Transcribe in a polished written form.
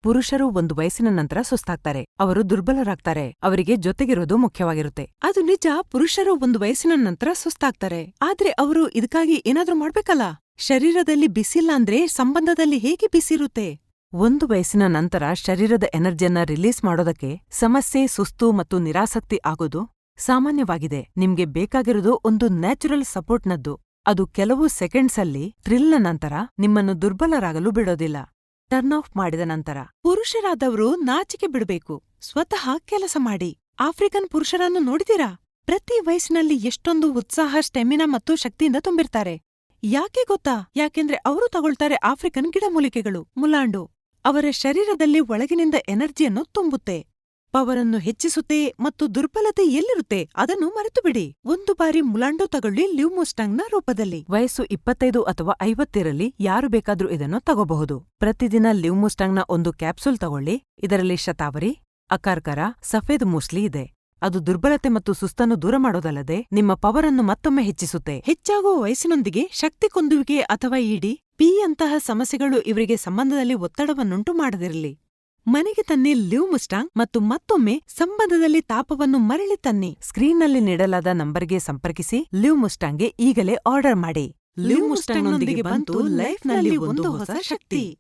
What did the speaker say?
ಪುರುಷರು ಒಂದು ವಯಸ್ಸಿನ ನಂತರ ಸುಸ್ತಾಗ್ತಾರೆ, ಅವರು ದುರ್ಬಲರಾಗ್ತಾರೆ, ಅವರಿಗೆ ಜೊತೆಗಿರೋದು ಮುಖ್ಯವಾಗಿರುತ್ತೆ. ಅದು ನಿಜ, ಪುರುಷರು ಒಂದು ವಯಸ್ಸಿನ ನಂತರ ಸುಸ್ತಾಗ್ತಾರೆ, ಆದ್ರೆ ಅವರು ಇದಕ್ಕಾಗಿ ಏನಾದ್ರೂ ಮಾಡ್ಬೇಕಲ್ಲ. ಶರೀರದಲ್ಲಿ ಬಿಸಿಲ್ಲ ಅಂದ್ರೆ ಸಂಬಂಧದಲ್ಲಿ ಹೇಗೆ ಬಿಸಿರುತ್ತೆ? ಒಂದು ವಯಸ್ಸಿನ ನಂತರ ಶರೀರದ ಎನರ್ಜಿಯನ್ನ ರಿಲೀಸ್ ಮಾಡೋದಕ್ಕೆ ಸಮಸ್ಯೆ, ಸುಸ್ತು ಮತ್ತು ನಿರಾಸಕ್ತಿ ಆಗೋದು ಸಾಮಾನ್ಯವಾಗಿದೆ. ನಿಮ್ಗೆ ಬೇಕಾಗಿರೋದು ಒಂದು ನ್ಯಾಚುರಲ್ ಸಪೋರ್ಟ್ನದ್ದು. ಅದು ಕೆಲವು ಸೆಕೆಂಡ್ಸಲ್ಲಿ ಥ್ರಿಲ್ನ ನಂತರ ನಿಮ್ಮನ್ನು ದುರ್ಬಲರಾಗಲು ಬಿಡೋದಿಲ್ಲ. ಟರ್ನ್ ಆಫ್ ಮಾಡಿದ ನಂತರ ಪುರುಷರಾದವರು ನಾಚಿಕೆ ಬಿಡಬೇಕು. ಸ್ವತಃ ಕೆಲಸ ಮಾಡಿ. ಆಫ್ರಿಕನ್ ಪುರುಷರನ್ನು ನೋಡಿದಿರಾ? ಪ್ರತಿ ವಯಸ್ಸಿನಲ್ಲಿ ಎಷ್ಟೊಂದು ಉತ್ಸಾಹ, ಸ್ಟೆಮಿನಾ ಮತ್ತು ಶಕ್ತಿಯಿಂದ ತುಂಬಿರ್ತಾರೆ. ಯಾಕೆ ಗೊತ್ತಾ? ಯಾಕೆಂದ್ರೆ ಅವರು ತಗೊಳ್ತಾರೆ ಆಫ್ರಿಕನ್ ಗಿಡಮೂಲಿಕೆಗಳು, ಮುಲಾಂಡು. ಅವರ ಶರೀರದಲ್ಲಿ ಒಳಗಿನಿಂದ ಎನರ್ಜಿಯನ್ನು ತುಂಬುತ್ತೆ, ಪವರನ್ನು ಹೆಚ್ಚಿಸುತ್ತೆ ಮತ್ತು ದುರ್ಬಲತೆ ಎಲ್ಲಿರುತ್ತೆ ಅದನ್ನು ಮರೆತುಬಿಡಿ. ಒಂದು ಬಾರಿ ಮುಲಾಂಡು ತಗೊಳ್ಳಿ, ಲ್ಯೂಮುಸ್ಟಾಂಗ್ನ ರೂಪದಲ್ಲಿ. ವಯಸ್ಸು 25 ಅಥವಾ 50 ಇರಲಿ, ಯಾರು ಬೇಕಾದ್ರೂ ಇದನ್ನು ತಗೋಬಹುದು. ಪ್ರತಿದಿನ ಲ್ಯೂಮುಸ್ಟಾಂಗ್ನ ಒಂದು ಕ್ಯಾಪ್ಸೂಲ್ ತಗೊಳ್ಳಿ. ಇದರಲ್ಲಿ ಶತಾವರಿ, ಅಕಾರ್ಕರ, ಸಫೇದ್ ಮೂಸ್ಲಿ ಇದೆ. ಅದು ದುರ್ಬಲತೆ ಮತ್ತು ಸುಸ್ತನ್ನು ದೂರ ಮಾಡೋದಲ್ಲದೆ ನಿಮ್ಮ ಪವರನ್ನು ಮತ್ತೊಮ್ಮೆ ಹೆಚ್ಚಿಸುತ್ತೆ. ಹೆಚ್ಚಾಗುವ ವಯಸ್ಸಿನೊಂದಿಗೆ ಶಕ್ತಿ ಕುಂದುವಿಕೆ ಅಥವಾ ಪಿ ಅಂತಹ ಸಮಸ್ಯೆಗಳು ಇವರಿಗೆ ಸಂಬಂಧದಲ್ಲಿ ಒತ್ತಡವನ್ನುಂಟು ಮಾಡದಿರಲಿ. ಮನೆಗೆ ತನ್ನಿ ಲ್ಯೂಮುಸ್ಟಾಂಗ್ ಮತ್ತು ಮತ್ತೊಮ್ಮೆ ಸಂಬಂಧದಲ್ಲಿ ತಾಪವನ್ನು ಮರಳಿ ತನ್ನಿ. ಸ್ಕ್ರೀನ್ನಲ್ಲಿ ನೀಡಲಾದ ನಂಬರ್ಗೆ ಸಂಪರ್ಕಿಸಿ. ಲ್ಯೂಮುಸ್ಟಾಂಗ್ಗೆ ಈಗಲೇ ಆರ್ಡರ್ ಮಾಡಿ. ಲ್ಯೂಮುಸ್ಟಾಂಗ್ನೊಂದಿಗೆ ಬಂತು ಲೈಫ್ನಲ್ಲಿ ಒಂದು ಹೊಸ ಶಕ್ತಿ.